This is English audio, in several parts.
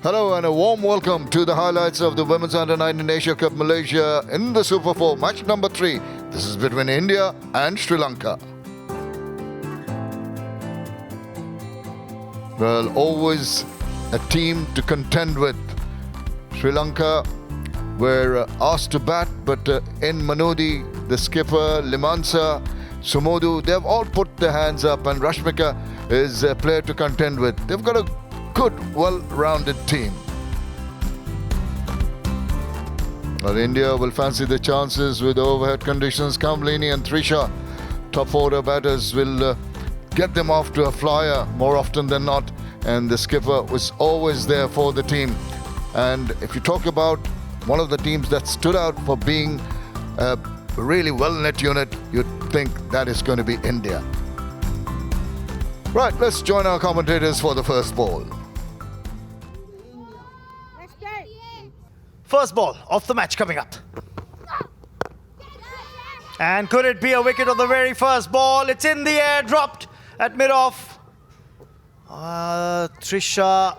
Hello and a warm welcome to the highlights of the Women's Under-19 Asia Cup Malaysia in the Super 4, match number 3. This is between India and Sri Lanka. Well, always a team to contend with. Sri Lanka were asked to bat, but in Manudi, the skipper, Limansa, Sumodu, they've all put their hands up, and Rashmika is a player to contend with. They've got a good, well-rounded team. Well, India will fancy the chances with overhead conditions. Kamlini and Trisha, top order batters, will get them off to a flyer more often than not. And the skipper was always there for the team. And if you talk about one of the teams that stood out for being a really well-knit unit, you'd think that is going to be India. Right, let's join our commentators for the first ball. First ball of the match coming up. And could it be a wicket on the very first ball? It's in the air, dropped at mid-off. Trisha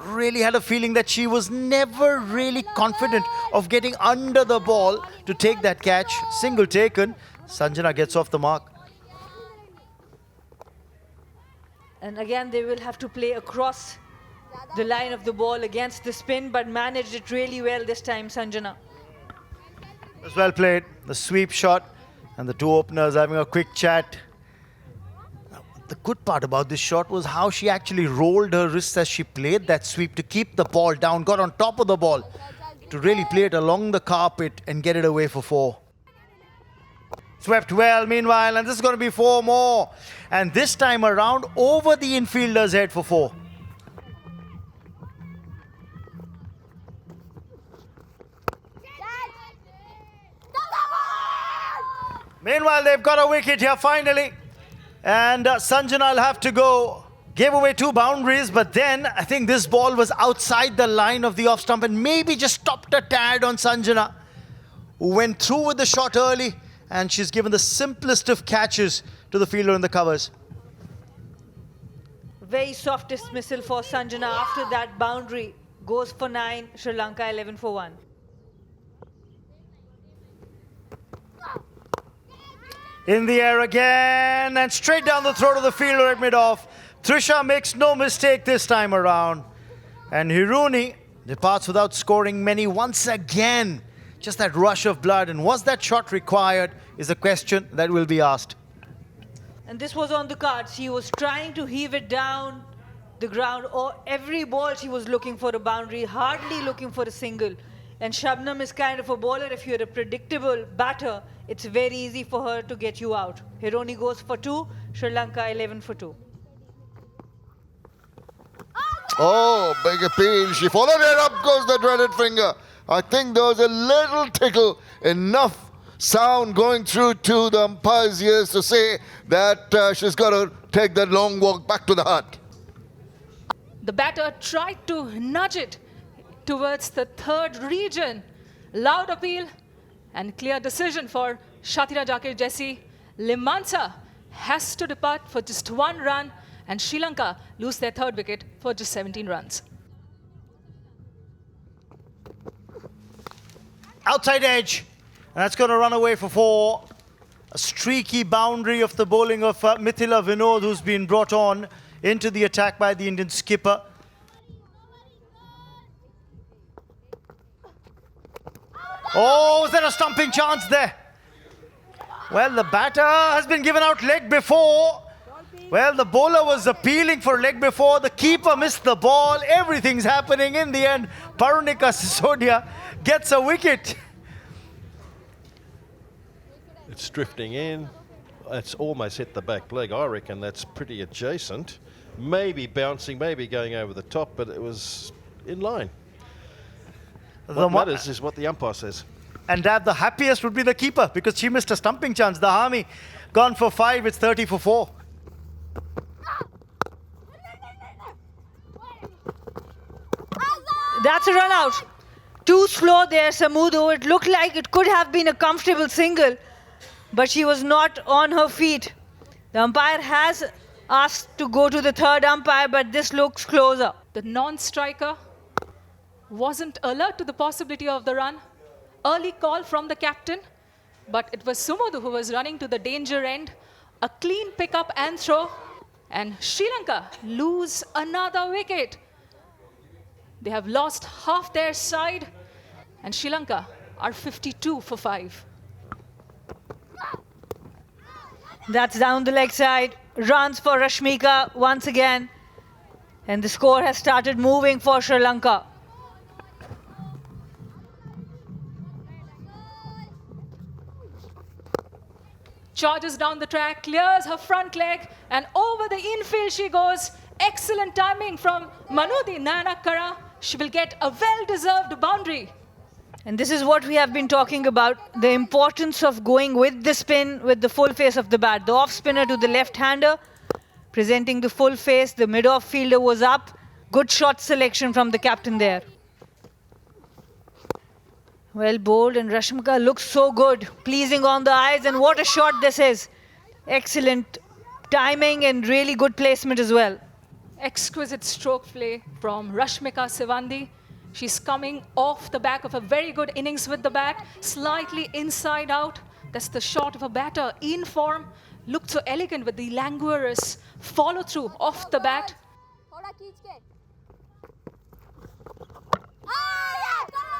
really had a feeling that she was never really confident of getting under the ball to take that catch. Single taken. Sanjana gets off the mark. And again, they will have to play across the line of the ball against the spin, but managed it really well this time, Sanjana. It was well played. The sweep shot, and the two openers having a quick chat. Now, the good part about this shot was how she actually rolled her wrists as she played that sweep to keep the ball down, got on top of the ball to really play it along the carpet and get it away for 4. Swept well meanwhile, and this is going to be 4 more. And this time around, over the infielder's head for 4. Meanwhile, they've got a wicket here finally. And Sanjana will have to go. Gave away 2 boundaries, but then I think this ball was outside the line of the off stump and maybe just stopped a tad on Sanjana, who went through with the shot early, and she's given the simplest of catches to the fielder in the covers. Very soft dismissal for Sanjana after that boundary. Goes for 9, Sri Lanka 11 for 1. In the air again, and straight down the throat of the fielder at mid-off. Trisha makes no mistake this time around. And Hiruni departs without scoring many once again. Just that rush of blood. And was that shot required is a question that will be asked. And this was on the cards. She was trying to heave it down the ground. Or every ball she was looking for a boundary, hardly looking for a single. And Shabnam is kind of a bowler. If you're a predictable batter, it's very easy for her to get you out. Hironi goes for 2, Sri Lanka 11 for 2. Oh, big appeal. She followed it, up goes the dreaded finger. I think there was a little tickle, enough sound going through to the umpire's ears to say that she's got to take that long walk back to the hut. The batter tried to nudge it towards the third region. Loud appeal and clear decision for Shatira Jakir Jesse. Limansa has to depart for just 1 run, and Sri Lanka lose their 3rd wicket for just 17 runs. Outside edge, and that's going to run away for 4. A streaky boundary of the bowling of Mithila Vinod, who's been brought on into the attack by the Indian skipper. Oh, is there a stumping chance there? Well, the batter has been given out leg before. Well, the bowler was appealing for leg before. The keeper missed the ball. Everything's happening. In the end, Parunika Sisodia gets a wicket. It's drifting in. It's almost hit the back leg. I reckon that's pretty adjacent. Maybe bouncing, maybe going over the top, but it was in line. What matters is what the umpire says. And the happiest would be the keeper, because she missed a stumping chance. The Harmy gone for 5, it's 30 for 4. That's a run out. Too slow there, Samudu. It looked like it could have been a comfortable single, but she was not on her feet. The umpire has asked to go to the third umpire, but this looks closer. The non-striker wasn't alert to the possibility of the run. Early call from the captain, but it was Sumudu who was running to the danger end. A clean pickup and throw, and Sri Lanka lose another wicket. They have lost half their side, and Sri Lanka are 52 for 5. That's down the leg side. Runs for Rashmika once again. And the score has started moving for Sri Lanka. Charges down the track, clears her front leg, and over the infield she goes. Excellent timing from Manudi Nayanakara. She will get a well-deserved boundary. And this is what we have been talking about, the importance of going with the spin, with the full face of the bat. The off-spinner to the left-hander, presenting the full face. The mid-off fielder was up. Good shot selection from the captain there. Well bowled, and Rashmika looks so good, pleasing on the eyes, and what a shot this is. Excellent timing and really good placement as well. Exquisite stroke play from Rashmika Sivandi. She's coming off the back of a very good innings with the bat, slightly inside out. That's the shot of a batter in form. Looked so elegant with the languorous follow through off the bat.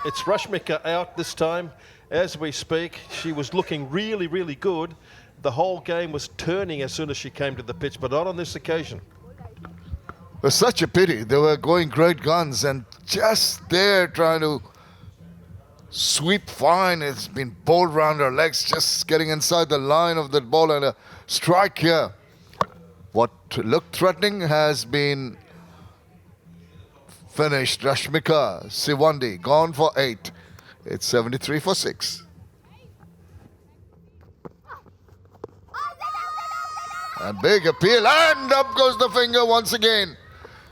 It's Rashmika out this time. As we speak, she was looking really, really good. The whole game was turning as soon as she came to the pitch, but not on this occasion. It was such a pity. They were going great guns and just there trying to sweep fine. It's been bowled round her legs, just getting inside the line of the ball, and a strike here. What looked threatening has been finished. Rashmika Sivandi gone for 8. It's 73 for 6. A big appeal, and up goes the finger once again.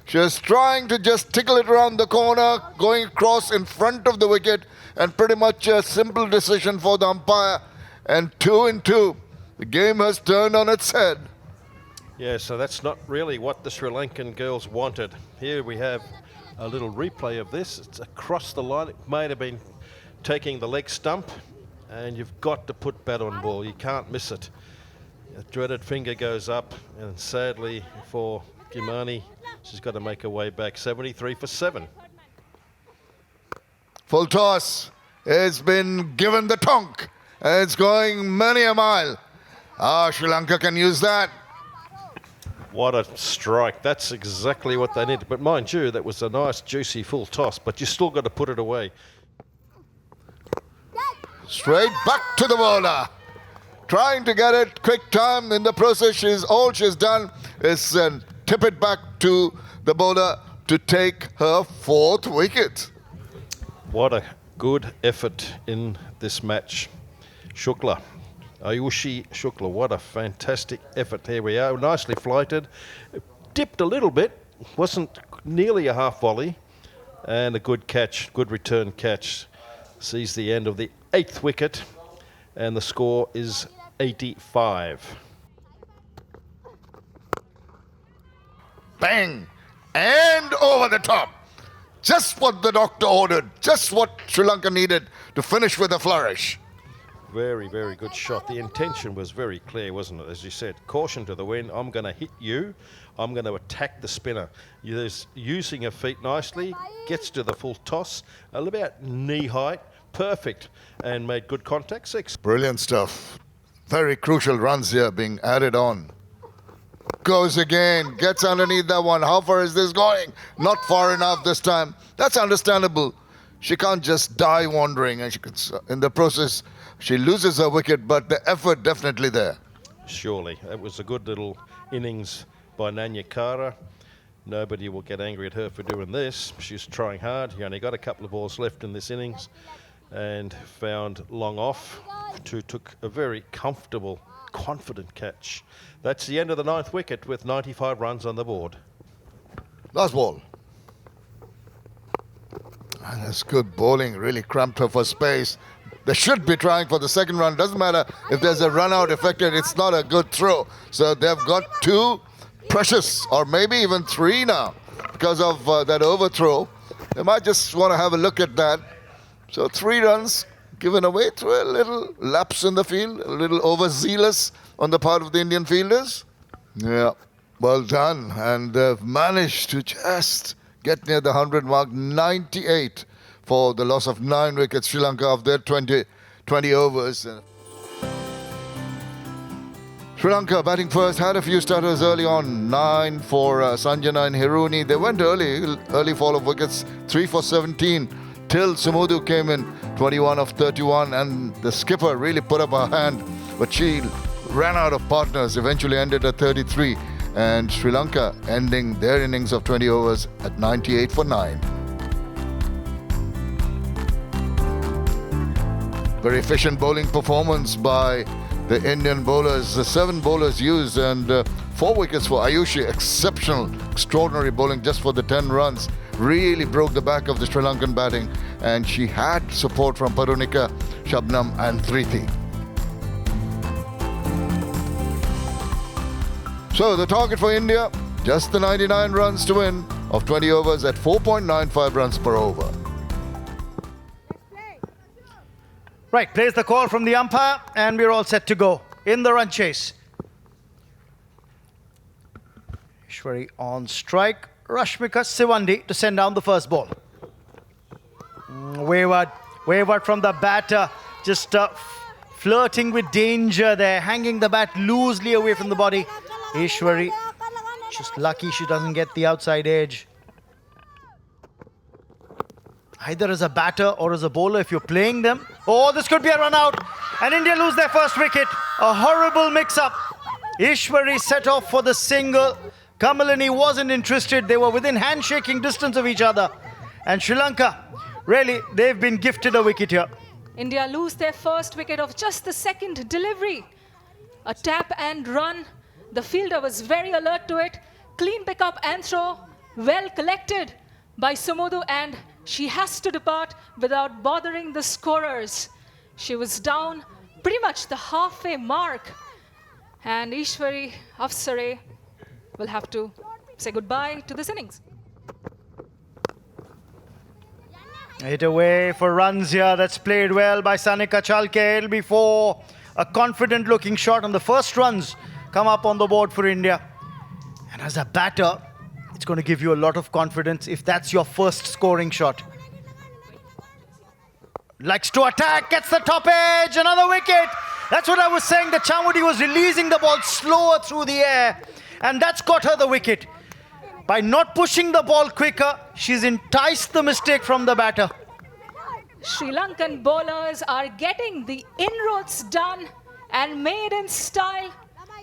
She was trying to just tickle it around the corner, going across in front of the wicket, and pretty much a simple decision for the umpire. And 2 and 2. The game has turned on its head. Yeah, so that's not really what the Sri Lankan girls wanted. Here we have a little replay of this. It's across the line. It may have been taking the leg stump, and you've got to put bat on ball. You can't miss it. The dreaded finger goes up, and sadly for Kimani, she's got to make her way back. 73 for 7. Full toss. It's been given the tonk. It's going many a mile. Sri Lanka can use that. What a strike. That's exactly what they needed. But mind you, that was a nice, juicy full toss, but you still got to put it away. Straight back to the bowler. Trying to get it quick time. In the process, all she's done is tip it back to the bowler to take her 4th wicket. What a good effort in this match. Shukla, Ayushi Shukla, what a fantastic effort. Here we are, nicely flighted. Dipped a little bit, wasn't nearly a half volley, and a good catch, good return catch. Sees the end of the 8th wicket, and the score is 85. Bang! And over the top. Just what the doctor ordered. Just what Sri Lanka needed to finish with a flourish. Very, very good shot. The intention was very clear, wasn't it? As you said, caution to the wind. I'm going to hit you. I'm going to attack the spinner. Using her feet nicely, gets to the full toss, about knee height, perfect, and made good contact. 6. Brilliant stuff. Very crucial runs here being added on. Goes again, gets underneath that one. How far is this going? Not far enough this time. That's understandable. She can't just die wandering, and in the process, she loses her wicket, but the effort definitely there. Surely. It was a good little innings by Nanyakara. Nobody will get angry at her for doing this. She's trying hard. He only got a couple of balls left in this innings and found long off. Took a very comfortable, confident catch. That's the end of the 9th wicket with 95 runs on the board. Last ball. And that's good bowling. Really cramped her for space. They should be trying for the second run. Doesn't matter if there's a run out affected. It's not a good throw. So they've got 2 precious, or maybe even 3 now. because of that overthrow. They might just want to have a look at that. So 3 runs given away through a little lapse in the field, a little overzealous on the part of the Indian fielders. Yeah, well done. And they've managed to just get near the 100 mark. 98 for the loss of 9 wickets. Sri Lanka of their 20 overs. Sri Lanka batting first, had a few starters early on. 9 for Sanjana and Hiruni. They went early fall of wickets. 3 for 17 till Sumudu came in. 21 of 31, and the skipper really put up her hand, but she ran out of partners, eventually ended at 33, and Sri Lanka ending their innings of 20 overs at 98 for 9. Very efficient bowling performance by the Indian bowlers. The 7 bowlers used, and 4 wickets for Ayushi. Exceptional, extraordinary bowling just for the 10 runs. Really broke the back of the Sri Lankan batting, and she had support from Parunika, Shabnam and Thriti. So the target for India, just the 99 runs to win of 20 overs at 4.95 runs per over. Right, plays the call from the umpire, and we're all set to go in the run chase. Ishwari on strike. Rashmika Sivandi to send down the first ball. Wayward from the batter, just flirting with danger there, hanging the bat loosely away from the body. Ishwari, just lucky she doesn't get the outside edge. Either as a batter or as a bowler, if you're playing them. Oh, this could be a run out. And India lose their first wicket. A horrible mix-up. Ishwari set off for the single. Kamalini wasn't interested. They were within handshaking distance of each other. And Sri Lanka, really, they've been gifted a wicket here. India lose their first wicket of just the second delivery. A tap and run. The fielder was very alert to it. Clean pick up and throw. Well collected by Sumudu, and she has to depart without bothering the scorers. She was down pretty much the halfway mark. And Ishwari Afsare will have to say goodbye to this innings. Hit away for runs here. That's played well by Sanika Chalke. It'll be 4. A confident looking shot on the first runs come up on the board for India. And as a batter, it's going to give you a lot of confidence if that's your first scoring shot. Likes to attack, gets the top edge, another wicket. That's what I was saying. The Chamudi was releasing the ball slower through the air, and that's got her the wicket. By not pushing the ball quicker, she's enticed the mistake from the batter. Sri Lankan bowlers are getting the inroads done and made in style.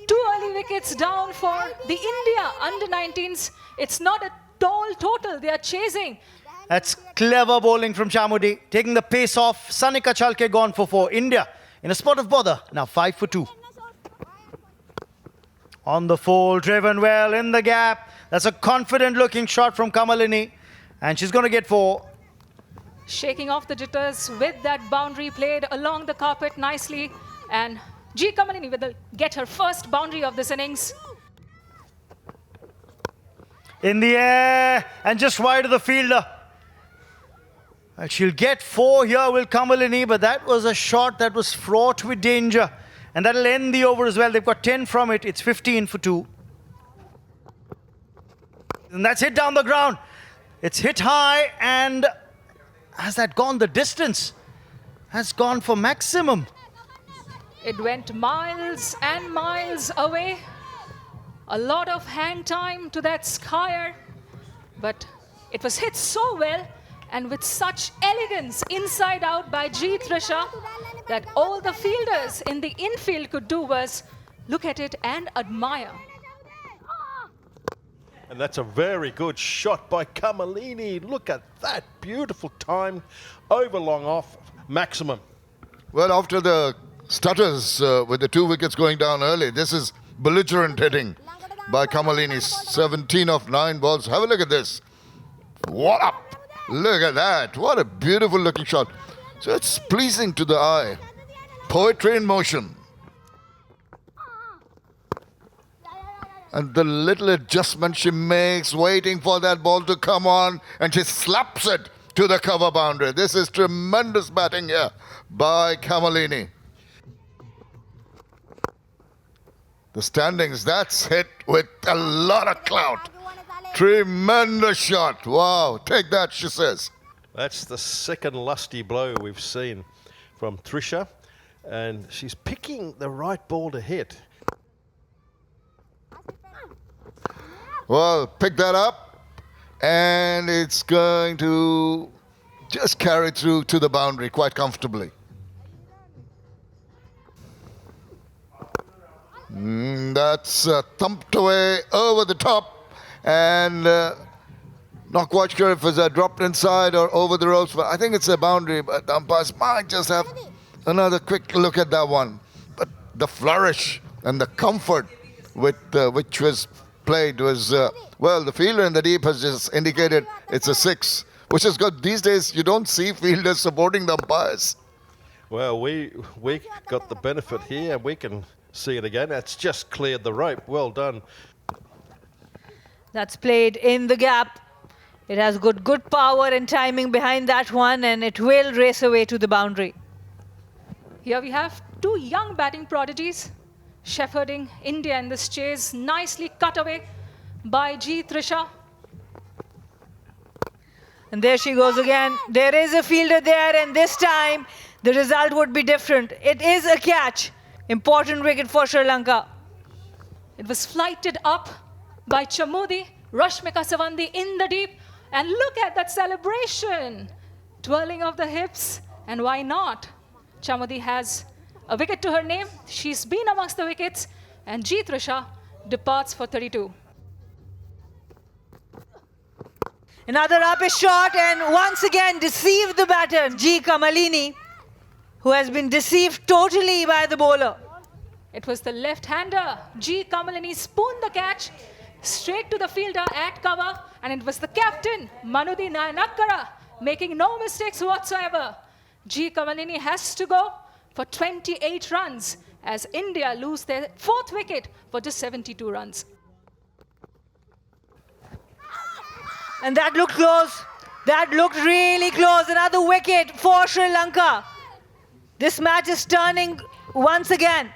2 early wickets down for the India under-19s. It's not a tall total they are chasing. That's clever bowling from Chamudi, taking the pace off. Sanika Chalke gone for 4. India in a spot of bother, now 5 for 2. On the full, driven well in the gap. That's a confident looking shot from Kamalini, and she's going to get 4. Shaking off the jitters with that boundary played along the carpet nicely, and G. Kamalini will get her first boundary of this innings. In the air and just wide of the fielder. And she'll get 4 here, will Kamalini, but that was a shot that was fraught with danger. And that'll end the over as well. They've got 10 from it. It's 15 for 2. And that's hit down the ground. It's hit high, and has that gone the distance? Has gone for maximum. It went miles and miles away. A lot of hang time to that skier, but it was hit so well and with such elegance inside out by G. Trisha that all the fielders in the infield could do was look at it and admire. And that's a very good shot by Kamalini. Look at that, beautiful time, over long off, maximum. Well, after the stutters with the 2 wickets going down early, this is belligerent hitting by Kamalini. 17 of 9 balls. Have a look at this. What up? Look at that. What a beautiful looking shot. So it's pleasing to the eye. Poetry in motion. And the little adjustment she makes, waiting for that ball to come on, and she slaps it to the cover boundary. This is tremendous batting here by Kamalini. The standings, that's hit with a lot of clout. Tremendous shot. Wow, take that, she says. That's the second lusty blow we've seen from Trisha, and she's picking the right ball to hit. Well, pick that up, and it's going to just carry through to the boundary quite comfortably. That's thumped away over the top, and not quite sure if it's dropped inside or over the ropes, but I think it's a boundary, but the umpires might just have another quick look at that one. But the flourish and the comfort with which was played was, well, the fielder in the deep has just indicated it's a 6, which is good. These days, you don't see fielders supporting the umpires. Well, we got the benefit here. We can see it again. It's just cleared the rope. Well done. That's played in the gap. It has good power and timing behind that one, and it will race away to the boundary. Here we have two young batting prodigies shepherding India in this chase. Nicely cut away by G. Trisha. And there she goes again. There is a fielder there, and this time the result would be different. It is a catch. Important wicket for Sri Lanka. It was flighted up by Chamudi, Rashmika Savandi in the deep. And look at that celebration. Twirling of the hips. And why not? Chamudi has a wicket to her name. She's been amongst the wickets. And G. Trisha departs for 32. Another uppish shot, and once again deceived the batter, G. Kamalini, who has been deceived totally by the bowler. It was the left-hander, G. Kamalini, spooned the catch straight to the fielder at cover, and it was the captain, Manudi Nayanakara, making no mistakes whatsoever. G. Kamalini has to go for 28 runs as India lose their 4th wicket for just 72 runs. And that looked close. That looked really close. Another wicket for Sri Lanka. This match is turning once again.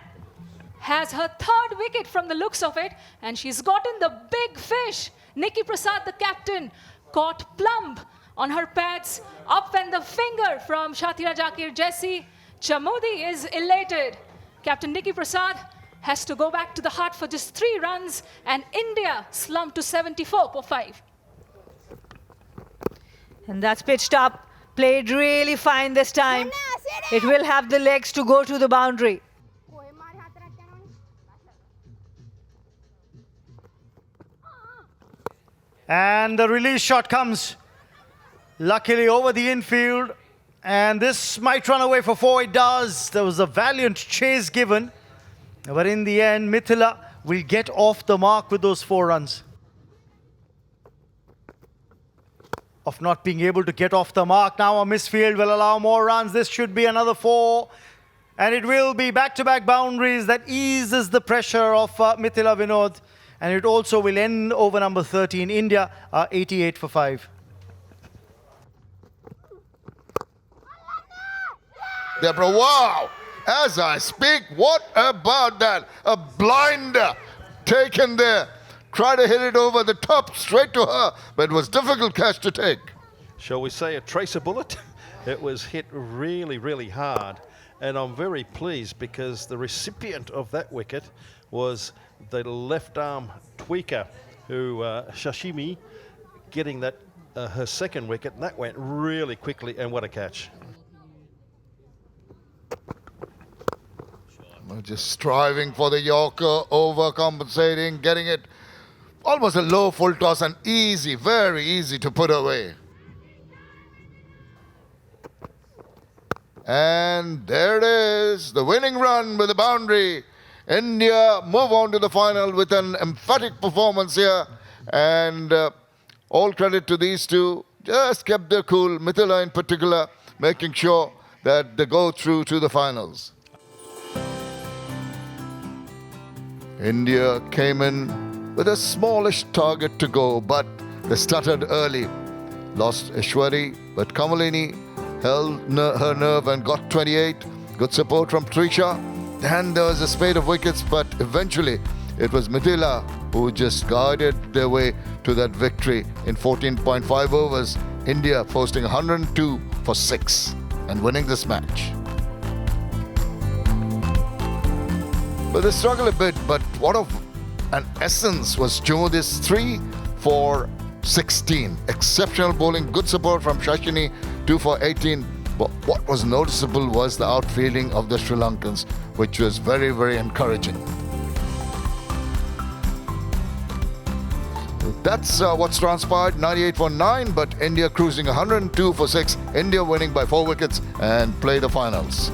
Has her 3rd wicket from the looks of it, and she's gotten the big fish. Nikki Prasad, the captain, caught plump on her pads. Up went the finger from Shatira Jakir Jesse. Chamudi is elated. Captain Nikki Prasad has to go back to the hut for just 3 runs, and India slumped to 74 for 5. And that's pitched up. Played really fine this time. It will have the legs to go to the boundary. And the release shot comes, luckily over the infield. And this might run away for 4. It does. There was a valiant chase given. But in the end, Mithila will get off the mark with those 4 runs. Of not being able to get off the mark. Now a misfield will allow more runs. This should be another 4. And it will be back-to-back boundaries that eases the pressure of Mithila Vinod. And it also will end over number 13. India are 88 for 5. Deborah, wow! As I speak, what about that? A blinder taken there. Try to hit it over the top, straight to her, but it was difficult catch to take. Shall we say a tracer bullet? It was hit really, really hard. And I'm very pleased because the recipient of that wicket was the left arm tweaker, who Shashimi, getting that her 2nd wicket, and that went really quickly, and what a catch. Just striving for the Yorker, overcompensating, getting it almost a low full toss and easy, very easy to put away. And there it is, the winning run with the boundary. India move on to the final with an emphatic performance here. And all credit to these two. Just kept their cool, Mithila in particular, making sure that they go through to the finals. India came in with a smallish target to go, but they stuttered early. Lost Ishwari, but Kamalini held her nerve and got 28. Good support from Trisha. Then there was a spate of wickets, but eventually it was Mithila who just guided their way to that victory in 14.5 overs. India posting 102 for 6 and winning this match. But they struggle a bit, but what of an essence was Jyothi's 3 for 16. Exceptional bowling, good support from Shashini, 2 for 18. But what was noticeable was the outfielding of the Sri Lankans, which was very, very encouraging. That's what's transpired, 98 for 9, but India cruising 102 for 6. India winning by 4 wickets and play the finals.